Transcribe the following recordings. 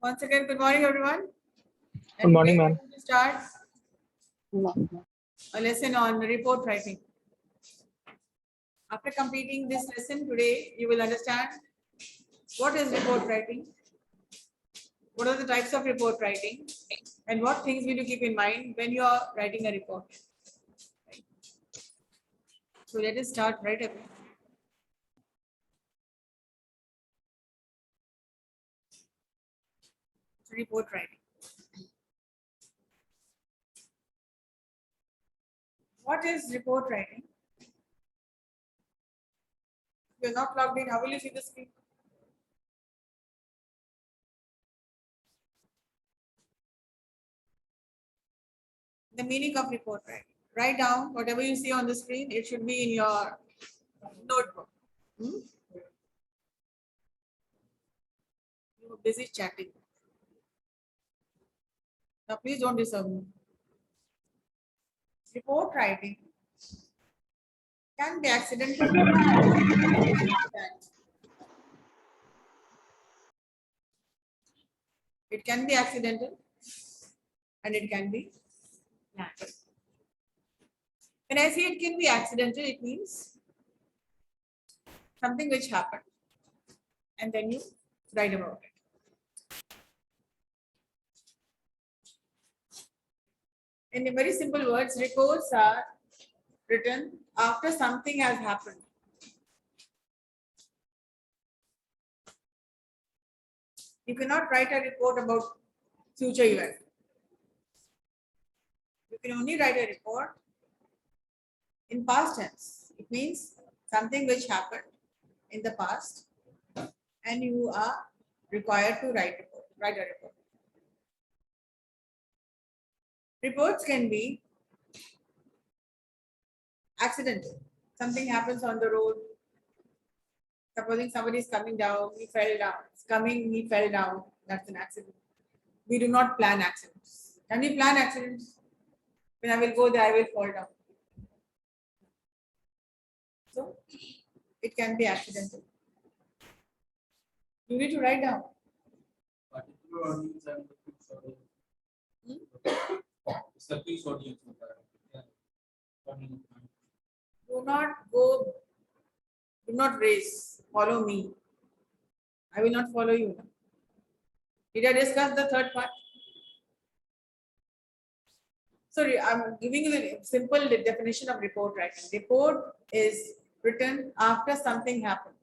Once again, good morning, everyone. Good morning, we are ma'am. going to start a lesson on report writing. After completing this lesson today, you will understand what is report writing, what are the types of report writing, and what things will you keep in mind when you are writing a report. So let us start right away. Report writing. What is report writing? If you're not logged in, how will you see the screen? The meaning of report writing. Write down whatever you see on the screen. It should be in your notebook. You are busy chatting. Now please don't disturb me. Report writing can be accidental. It can be accidental and it can be planned. When I say it can be accidental, it means something which happened and then you write about it. In very simple words, reports are written after something has happened. You cannot write a report about future event. You can only write a report in past tense. It means something which happened in the past and you are required to write a report. Reports can be accidental. Something happens on the road. Supposing somebody is coming down, he fell down. It's coming, he fell down. That's an accident. We do not plan accidents. Can we plan accidents? When I will go there, I will fall down. So it can be accidental. You need to write down. Particular audience and the fixed audience. It's the fixed audience. Do not go, do not race, follow me. I will not follow you. Did I discuss the third part? Sorry, I'm giving you the simple definition of report writing. Report is written after something happened.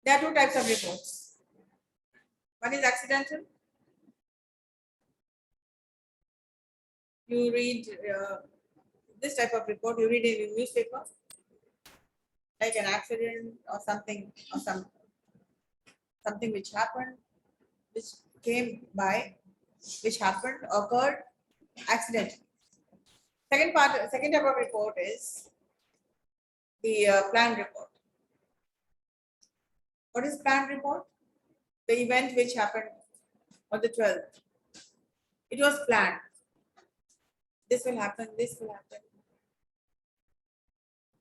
There are two types of reports. One is accidental. You read this type of report, you read in a newspaper, like an accident or something, or something which happened, which came by, which happened, occurred accidentally. Second type of report is the planned report. What is planned report? The event which happened on the 12th. It was planned. This will happen, this will happen.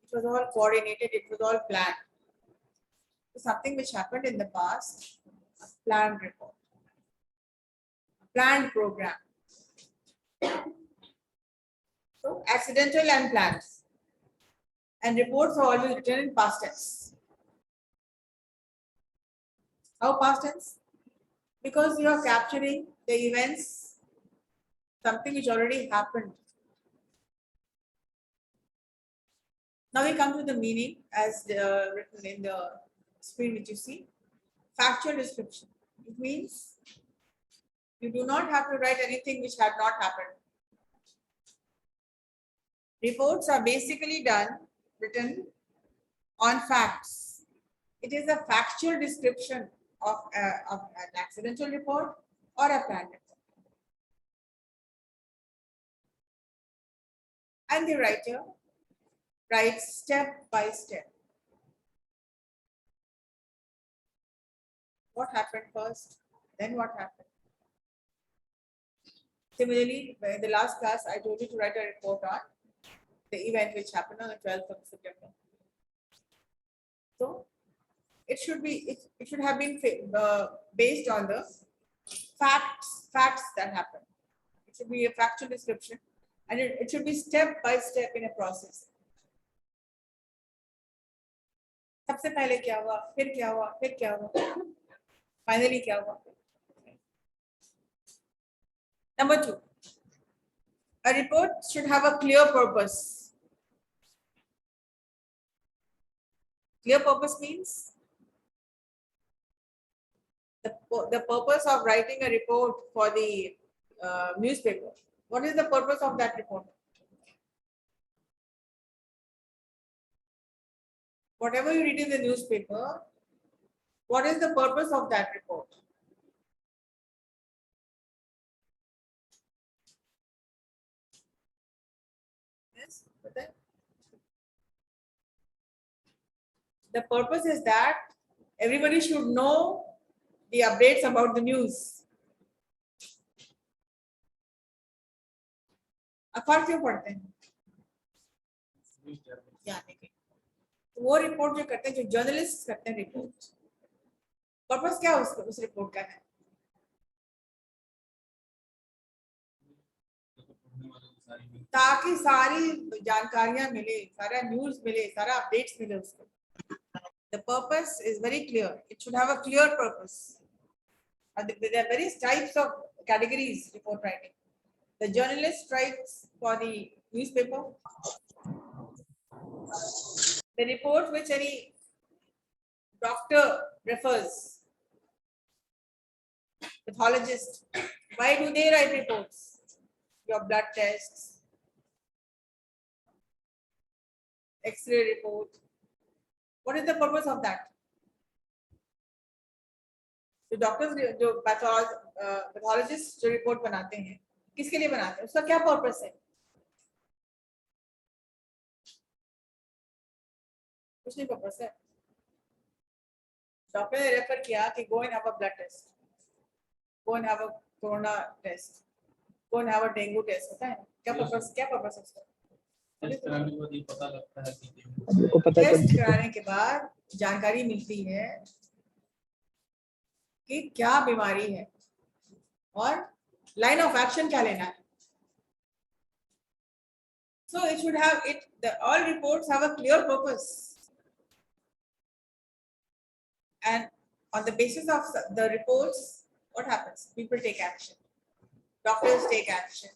It was all coordinated, it was all planned. So something which happened in the past, a planned report, a planned program. So accidental and planned. And reports are always written in past tense. How past tense? Because you are capturing the events, something which already happened. Now we come to the meaning as written in the screen which you see. Factual description. It means you do not have to write anything which had not happened. Reports are basically written on facts. It is a factual description of an accidental report or a planned report. And the writer writes step by step. What happened first, then what happened. Similarly, in the last class, I told you to write a report on the event which happened on the 12th of September. So, it should be, it should have been based on the facts that happen. It should be a factual description, and it should be step by step in a process. सबसे पहले क्या हुआ, फिर क्या हुआ, फिर क्या हुआ, फाइनली क्या हुआ. Number 2, a report should have a clear purpose. Clear purpose means the purpose of writing a report for the newspaper. What is the purpose of that report? Whatever you read in the newspaper, what is the purpose of that report? Yes, the purpose is that everybody should know the updates about the news. अखबार क्यों पढ़ते हैं? जानने के. वो report जो करते हैं, जो जर्नलिस्ट करते हैं रिपोर्ट, पर्पस क्या उस रिपोर्ट का है? ताकि सारी जानकारियां मिले, सारा न्यूज़ मिले, सारा अपडेट्स मिले उसको. The purpose is very clear. It should have a clear purpose. And there are various types of categories report writing. The journalist writes for the newspaper. The report which any doctor refers, pathologist, why do they write reports? Your blood tests, X-ray report. What is the purpose of that? जो doctors जो pathologist जो report बनाते हैं, किसके लिए बनाते हैं? उसका क्या पर्पस है? कुछ नहीं पर्पस है. डॉक्टर ने रेफर किया कि go and have a blood test, go and have a corona test, go and have a dengue test. होता है क्या पर्पस? क्या पर्पस है उसका? टेस्ट कराने के बाद ये पता लगता है कि हमको पता टेस्ट चलता है कराने के बाद जानकारी मिलती है कि क्या बीमारी है और लाइन ऑफ एक्शन क्या लेना है. So it should have it. All reports have a clear purpose, and on the basis of the reports, what happens? People take action. Doctors take action.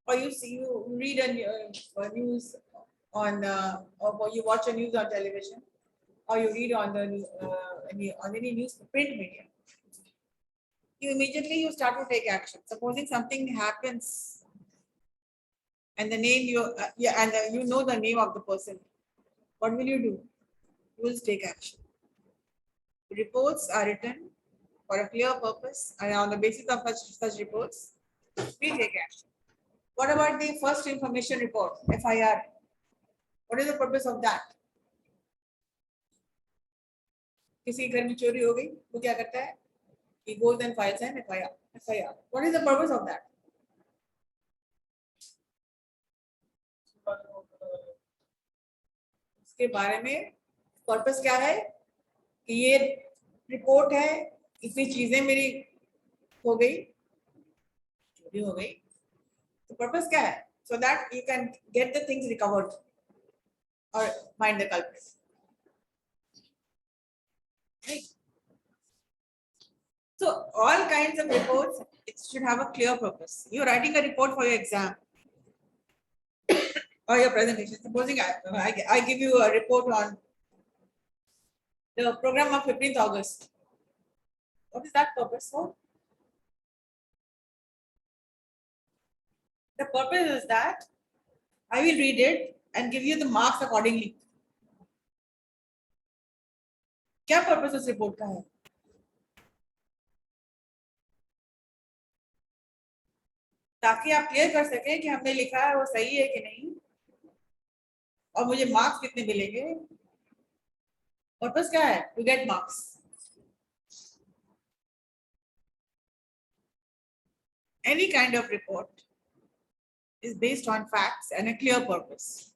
Or you see, you read a news on, or you watch a news on television, or you read on the any news print media. You immediately start to take action. Supposing something happens, and the name you know the name of the person, what will you do? You will take action. Reports are written for a clear purpose, and on the basis of such reports, we take action. What about the first information report, FIR? What is the purpose of that? किसी घर में चोरी हो गई, वो क्या करता है? He goes and files an FIR. What is the purpose of that? इसके बारे में पर्पस क्या है कि ये रिपोर्ट है, इतनी चीजें मेरी हो गई, चोरी हो गई, तो पर्पस क्या है? So that you can get the things recovered or find the culprit. Right? So all kinds of reports, it should have a clear purpose. You're writing a report for your exam or your presentation. Supposing I give you a report on the program of 15th August. What is that purpose for? The purpose is that I will read it and give you the marks accordingly. क्या purpose उस report का है? ताकि आप clear कर सकें कि हमने लिखा है वो सही है कि नहीं और मुझे मार्क्स कितने मिलेंगे. पर्पस क्या है? To get marks. Any kind of report is based on facts and a clear purpose.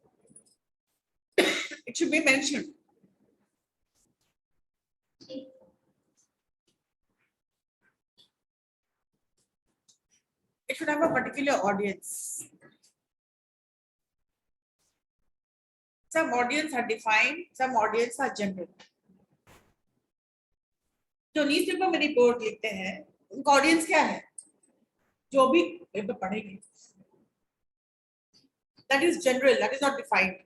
It should be mentioned it should have a particular audience. Some audience are defined, some audience are general. जो newspaper में report लिखते हैं उनका audience क्या है, जो भी paper पढ़ेंगे, that is general, that is not defined.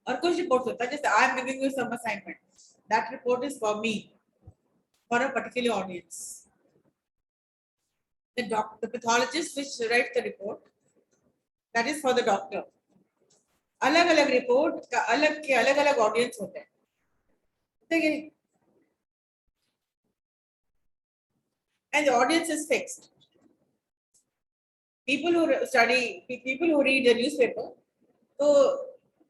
और कुछ रिपोर्ट होता है जैसे I am giving you some assignment, that report is for me, for a particular audience. The pathologist which writes the report, that is for the doctor. अलग अलग report का अलग के अलग अलग ऑडियंस होते हैं, ठीक है? And the audience is fixed. People who read the newspaper, तो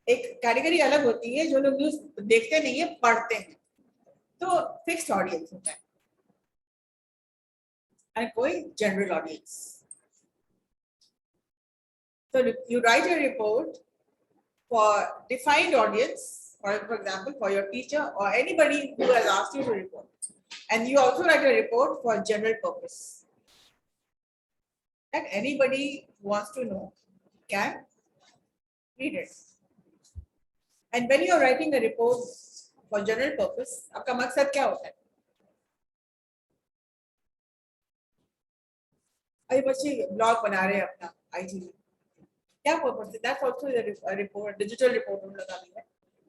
एक कैटेगरी अलग होती है, जो लोग न्यूज देखते नहीं है पढ़ते हैं, तो फिक्स्ड ऑडियंस होता है और कोई general audience. So you write a report for defined audience, for example, for your teacher or anybody who has asked you to report, and you also write a report for general purpose that anybody who wants to know can read it. And when you are writing a report for general purpose, आपका मकसद क्या होता है? अभी बच्चे blog बना रहे हैं अपना आईटी में, क्या पर्पस है? That's also a report, digital report हम लगा दी है.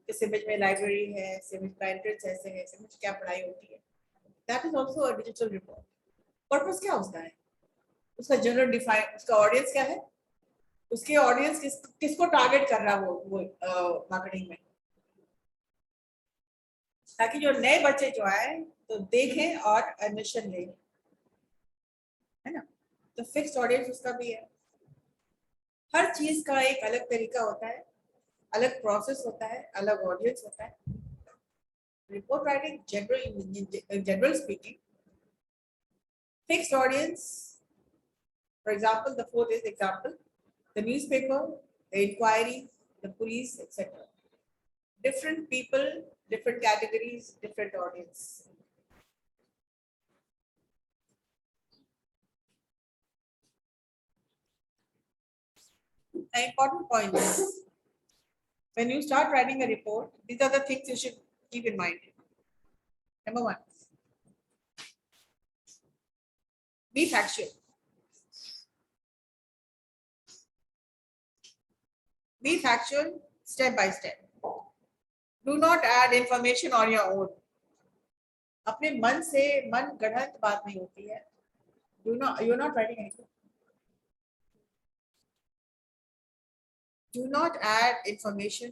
इस इमेज में लाइब्रेरी है, इस इमेज का एंट्रेंस ऐसे है, इस इमेज क्या पढ़ाई होती है. That is also a digital report. Purpose क्या उसका है? उसका जनरल डिफाइन, उसका ऑडियंस क्या है, उसके ऑडियंस किसको टारगेट कर रहा है वो मार्केटिंग में, ताकि जो नए बच्चे जो आए तो देखें और एडमिशन लें, है ना? तो फिक्स्ड ऑडियंस उसका भी है. हर चीज का एक अलग तरीका होता है, अलग प्रोसेस होता है, अलग ऑडियंस होता है. Report writing general speaking, fixed audience. For example, the fourth is example, the newspaper, the inquiry, the police, etc. Different people, different categories, different audience. The important points. When you start writing a report, these are the things you should keep in mind. Number one, be factual. Be factual step by step. Do not add information on your own. अपने मन से मन गढ़ंत बात नहीं होती है. You're not writing anything. Do not add information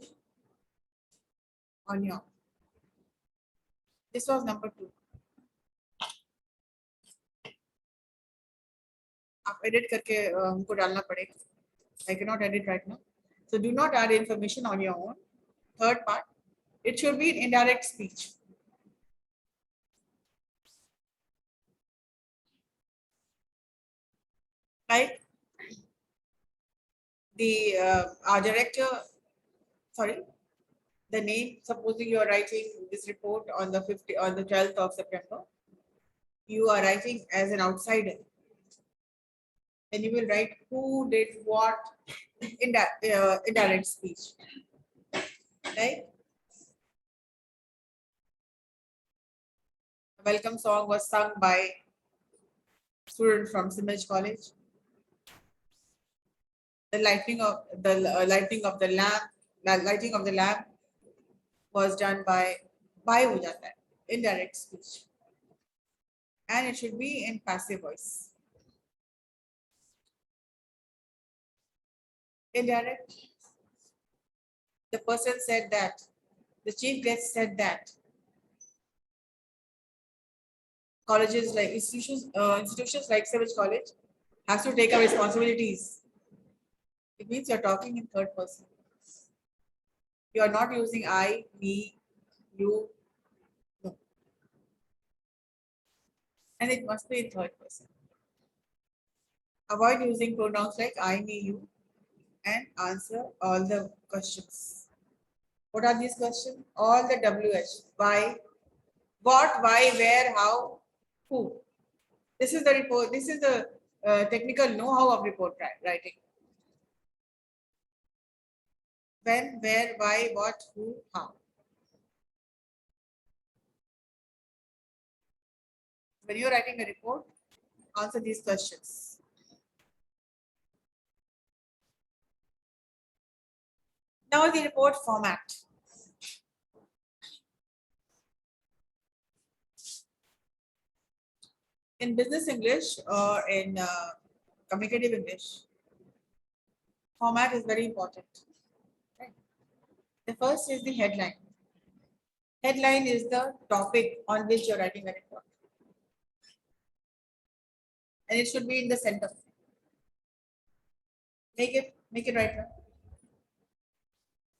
on your. This was number 2. आप edit करके हमको डालना पड़ेगा. I cannot edit right now. So do not add information on your own. Third part, it should be indirect speech. Like the our director, sorry, the name. Supposing you are writing this report on the 12th of September, you are writing as an outsider. Then you will write who did what in that indirect speech, right? A welcome song was sung by student from Simaj College. The lighting of the lamp was done by हो जाता है, indirect speech, and it should be in passive voice. Indirect, the person said that, the chief guest said that. Colleges like institutions like Savage College has to take up responsibilities. It means you're talking in third person. You are not using I, me, you, no. And it must be in third person. Avoid using pronouns like I, me, you, and answer all the questions. What are these questions? All the WH. Why, what, why, where, how, who. This is the report. This is the technical know-how of report writing. When, where, why, what, who, how. When you're writing a report, answer these questions. Now the report format. In business English or in communicative English, format is very important. Right? The first is the headline. Headline is the topic on which you're writing a report. And it should be in the center. Make it right now.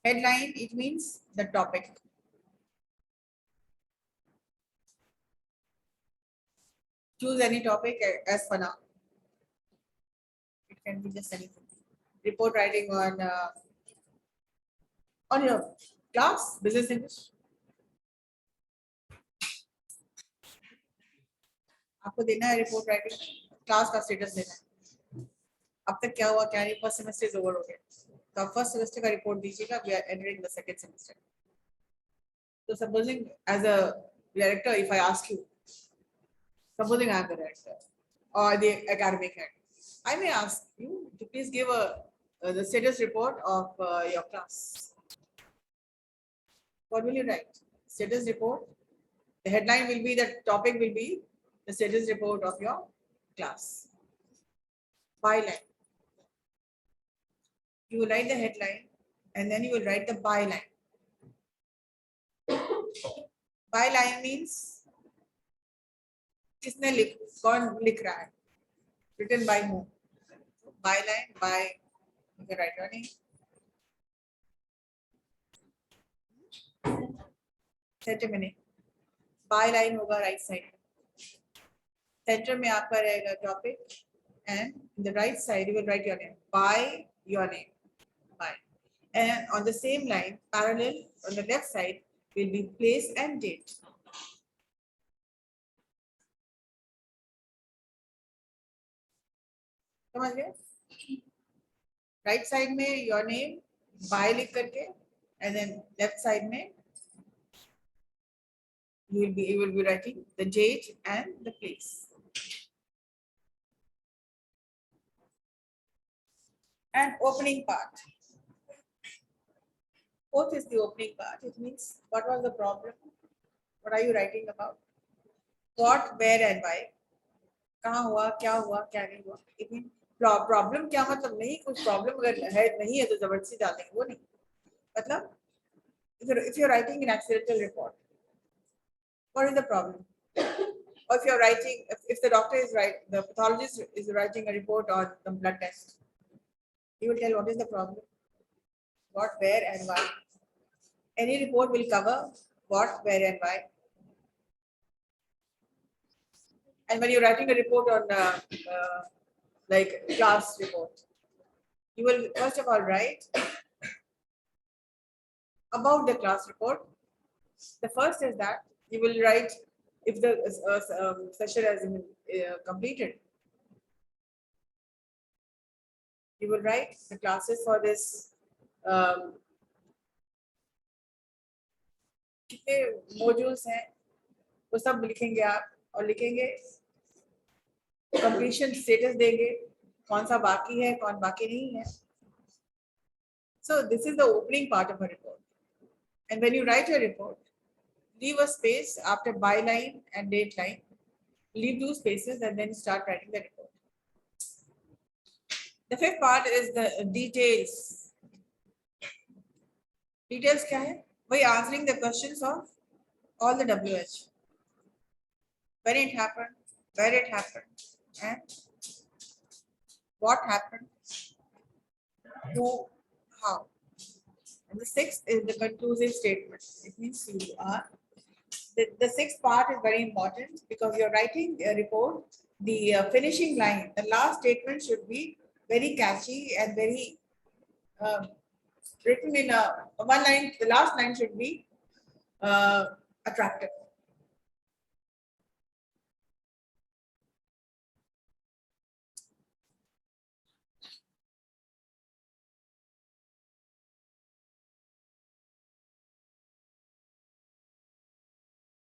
Headline, it means the topic. Choose any topic as for now. It can be just anything. Report writing on your class, business English. आपको देना है report writing, class का status देना है. अब तक क्या हुआ क्या नहीं, फर्स्ट सेमेस्टर इज ओवर हो गया, तो आप फर्स्ट सेमेस्टर का रिपोर्ट दीजिएगा. We are entering the second semester. So supposing as a director, if I ask you, supposing I am the director or the academic head, I may ask you to please give the status report of your class. What will you write? Status report. The headline will be, the topic will be the status report of your class. Byline. You will write the headline and then you will write the byline. Byline means किसने कौन लिख रहा है, written by whom. Byline by, you can write your name. Center में नहीं, byline होगा right side. Center में आपका रहेगा topic and in the right side you will write your name. By your name. By. And on the same line, parallel on the left side will be place and date. समझ गए? Right side में your name by लिख करके and then left side में you will be writing the date and the place. And opening part. Fourth is the opening part. It means what was the problem? What are you writing about? What, where and why? कहाँ हुआ, क्या नहीं हुआ. It means problem क्या मतलब नहीं, कुछ problem अगर है नहीं है तो जबरदस्ती डाल देंगे, वो नहीं. मतलब if you're writing an accidental report, what is the problem? Or if you're writing, if the doctor is right, the pathologist is writing a report on the blood test, he will tell what is the problem, what, where and why. Any report will cover what, where and why. And when you're writing a report on like class report, you will first of all write about the class report. The first is that you will write if the session has been completed. You will write the classes for this. कितने modules हैं वो सब लिखेंगे आप, और लिखेंगे completion status देंगे, कौन सा बाकी है कौन बाकी नहीं है. So this is the opening part of a report. And when you write your report, leave a space after byline and date line. Leave 2 spaces and then start writing the report. The fifth part is the details. Details क्या है? वही answering the questions of all the WH. When it happened, where it happened, and what happened, who, how. And the sixth is the conclusive statement. It means you are. The sixth part is very important because you're writing a report. The finishing line, the last statement should be very catchy and very written in one line. The last line should be attractive.